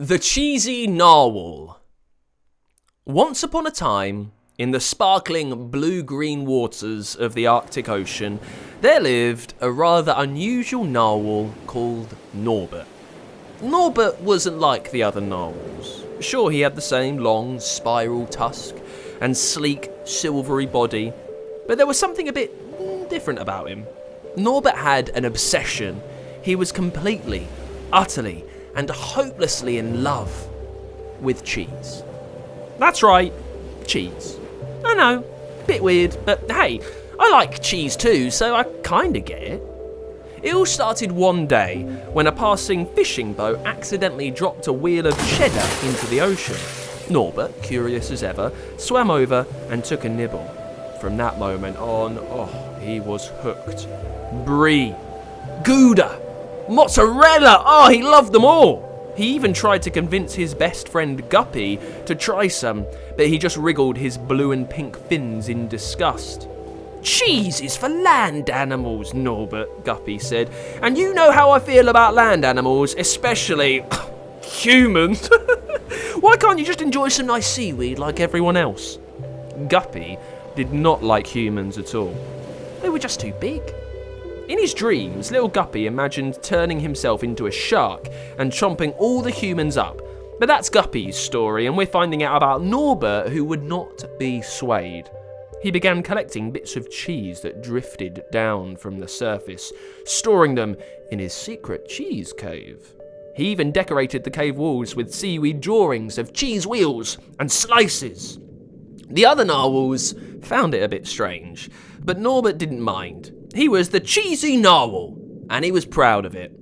The Cheesy Narwhal. Once upon a time, in the sparkling blue-green waters of the Arctic Ocean, there lived a rather unusual narwhal called Norbert. Norbert wasn't like the other narwhals. Sure, he had the same long, spiral tusk and sleek, silvery body, but there was something a bit different about him. Norbert had an obsession. He was completely, utterly, and hopelessly in love with cheese. That's right, cheese. I know, bit weird, but hey, I like cheese too, so I kinda get it. It all started one day when a passing fishing boat accidentally dropped a wheel of cheddar into the ocean. Norbert, curious as ever, swam over and took a nibble. From that moment on, he was hooked. Brie, Gouda, mozzarella, he loved them all. He even tried to convince his best friend Guppy to try some, but he just wriggled his blue and pink fins in disgust. Cheese is for land animals, Norbert, Guppy said, and you know how I feel about land animals, especially humans. Why can't you just enjoy some nice seaweed like everyone else? Guppy did not like humans at all. They were just too big. In his dreams, little Guppy imagined turning himself into a shark and chomping all the humans up. But that's Guppy's story, and we're finding out about Norbert, who would not be swayed. He began collecting bits of cheese that drifted down from the surface, storing them in his secret cheese cave. He even decorated the cave walls with seaweed drawings of cheese wheels and slices. The other narwhals found it a bit strange, but Norbert didn't mind. He was the Cheesy Narwhal, and he was proud of it.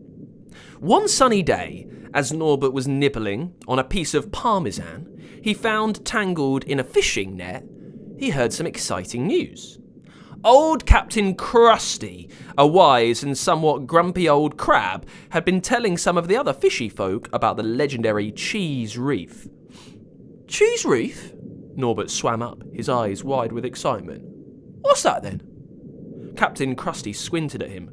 One sunny day, as Norbert was nibbling on a piece of parmesan he found tangled in a fishing net, he heard some exciting news. Old Captain Crusty, a wise and somewhat grumpy old crab, had been telling some of the other fishy folk about the legendary Cheese Reef. Cheese Reef? Norbert swam up, his eyes wide with excitement. What's that then? Captain Crusty squinted at him.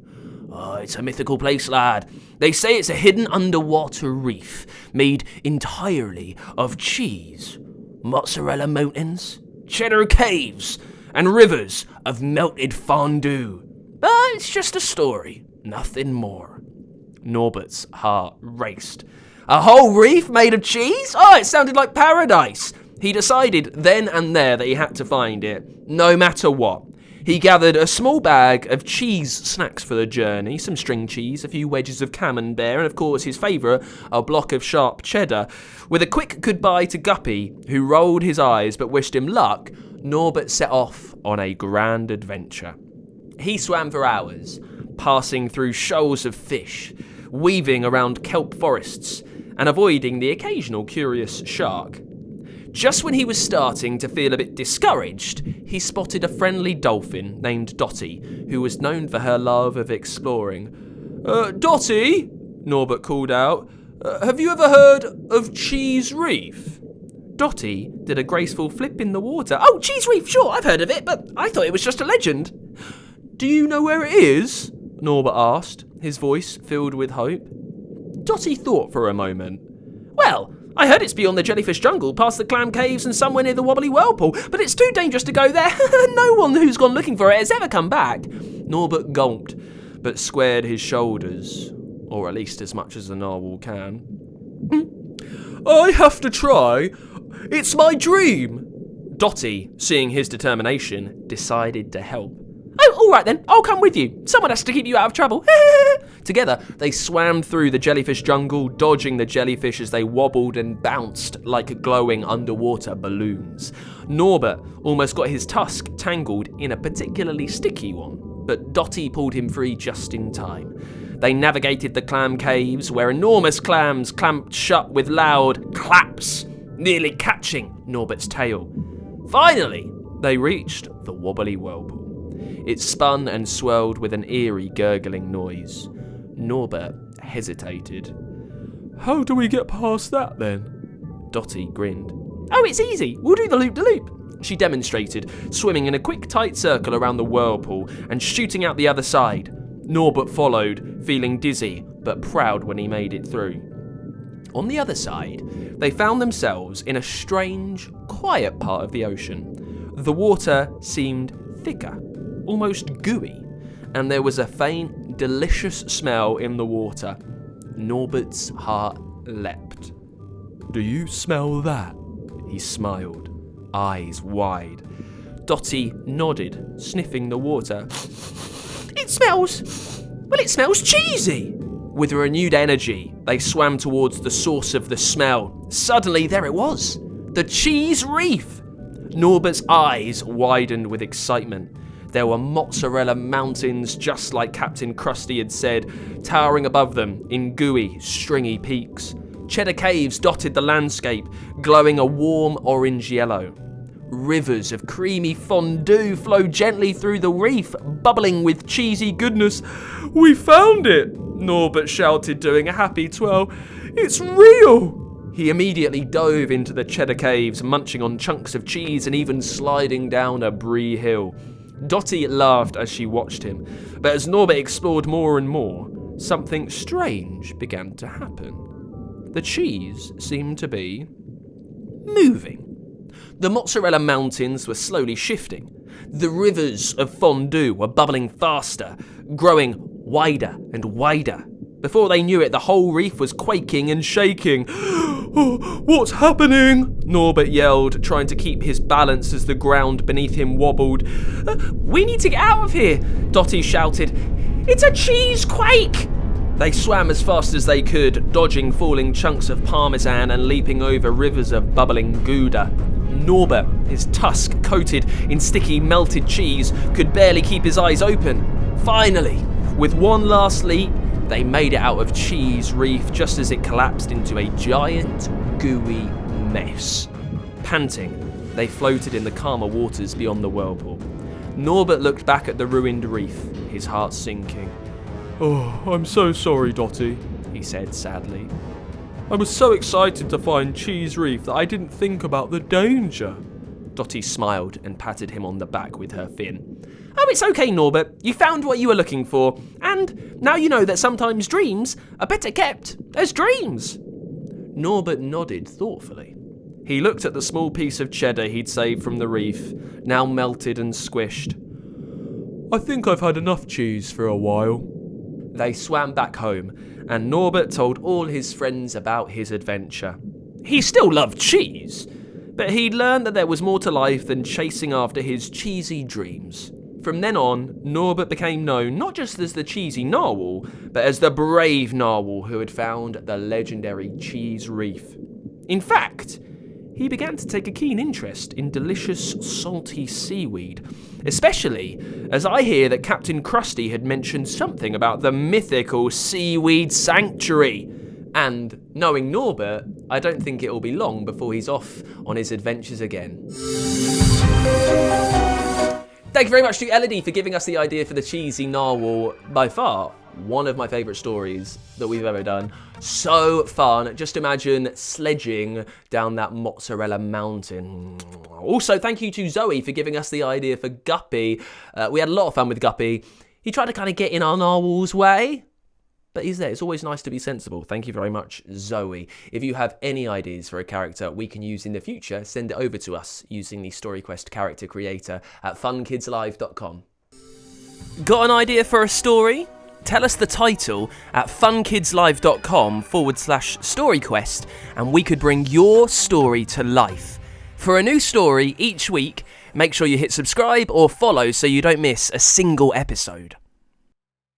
It's a mythical place, lad. They say it's a hidden underwater reef made entirely of cheese. Mozzarella mountains, cheddar caves, and rivers of melted fondue. But it's just a story, nothing more. Norbert's heart raced. A whole reef made of cheese? It sounded like paradise. He decided then and there that he had to find it, no matter what. He gathered a small bag of cheese snacks for the journey, some string cheese, a few wedges of camembert, and of course his favourite, a block of sharp cheddar. With a quick goodbye to Guppy, who rolled his eyes but wished him luck, Norbert set off on a grand adventure. He swam for hours, passing through shoals of fish, weaving around kelp forests, and avoiding the occasional curious shark. Just when he was starting to feel a bit discouraged, he spotted a friendly dolphin named Dottie, who was known for her love of exploring. Dottie, Norbert called out, have you ever heard of Cheese Reef? Dottie did a graceful flip in the water. Oh, Cheese Reef, sure, I've heard of it, but I thought it was just a legend. Do you know where it is? Norbert asked, his voice filled with hope. Dottie thought for a moment. Well, I heard it's beyond the jellyfish jungle, past the clam caves and somewhere near the wobbly whirlpool, but it's too dangerous to go there. No one who's gone looking for it has ever come back. Norbert gulped, but squared his shoulders, or at least as much as a narwhal can. I have to try. It's my dream. Dottie, seeing his determination, decided to help. Oh, all right then, I'll come with you. Someone has to keep you out of trouble. Together, they swam through the jellyfish jungle, dodging the jellyfish as they wobbled and bounced like glowing underwater balloons. Norbert almost got his tusk tangled in a particularly sticky one, but Dottie pulled him free just in time. They navigated the clam caves, where enormous clams clamped shut with loud claps, nearly catching Norbert's tail. Finally, they reached the wobbly whirlpool. It spun and swirled with an eerie gurgling noise. Norbert hesitated. How do we get past that then? Dottie grinned. Oh, it's easy. We'll do the loop-de-loop. She demonstrated, swimming in a quick tight circle around the whirlpool and shooting out the other side. Norbert followed, feeling dizzy but proud when he made it through. On the other side, they found themselves in a strange, quiet part of the ocean. The water seemed thicker, almost gooey, and there was a faint, delicious smell in the water. Norbert's heart leapt. "Do you smell that?" He smiled, eyes wide. Dotty nodded, sniffing the water. It smells cheesy!" With renewed energy, they swam towards the source of the smell. Suddenly, there it was, the Cheese Reef! Norbert's eyes widened with excitement. There were mozzarella mountains, just like Captain Crusty had said, towering above them in gooey, stringy peaks. Cheddar caves dotted the landscape, glowing a warm orange yellow. Rivers of creamy fondue flowed gently through the reef, bubbling with cheesy goodness. "We found it!" Norbert shouted, doing a happy twirl. "It's real!" He immediately dove into the cheddar caves, munching on chunks of cheese and even sliding down a brie hill. Dotty laughed as she watched him, but as Norbert explored more and more, something strange began to happen. The cheese seemed to be moving. The mozzarella mountains were slowly shifting. The rivers of fondue were bubbling faster, growing wider and wider. Before they knew it, the whole reef was quaking and shaking. "Oh, what's happening?" Norbert yelled, trying to keep his balance as the ground beneath him wobbled. "We need to get out of here," Dotty shouted. "It's a cheese quake!" They swam as fast as they could, dodging falling chunks of parmesan and leaping over rivers of bubbling Gouda. Norbert, his tusk coated in sticky melted cheese, could barely keep his eyes open. Finally, with one last leap, they made it out of Cheese Reef just as it collapsed into a giant, gooey mess. Panting, they floated in the calmer waters beyond the whirlpool. Norbert looked back at the ruined reef, his heart sinking. "Oh, I'm so sorry, Dotty," he said sadly. "I was so excited to find Cheese Reef that I didn't think about the danger." Dotty smiled and patted him on the back with her fin. "Oh, it's okay, Norbert. You found what you were looking for. And now you know that sometimes dreams are better kept as dreams." Norbert nodded thoughtfully. He looked at the small piece of cheddar he'd saved from the reef, now melted and squished. "I think I've had enough cheese for a while." They swam back home, and Norbert told all his friends about his adventure. He still loved cheese, but he'd learned that there was more to life than chasing after his cheesy dreams. From then on, Norbert became known not just as the Cheesy Narwhal, but as the brave narwhal who had found the legendary Cheese Reef. In fact, he began to take a keen interest in delicious salty seaweed, especially as I hear that Captain Crusty had mentioned something about the mythical Seaweed Sanctuary. And knowing Norbert, I don't think it'll be long before he's off on his adventures again. Thank you very much to Elodie for giving us the idea for the Cheesy Narwhal. By far, one of my favourite stories that we've ever done. So fun. Just imagine sledging down that mozzarella mountain. Also, thank you to Zoe for giving us the idea for Guppy. We had a lot of fun with Guppy. He tried to kind of get in our narwhal's way, but he's there. It's always nice to be sensible. Thank you very much, Zoe. If you have any ideas for a character we can use in the future, send it over to us using the StoryQuest character creator at funkidslive.com. Got an idea for a story? Tell us the title at funkidslive.com/storyquest and we could bring your story to life. For a new story each week, make sure you hit subscribe or follow so you don't miss a single episode.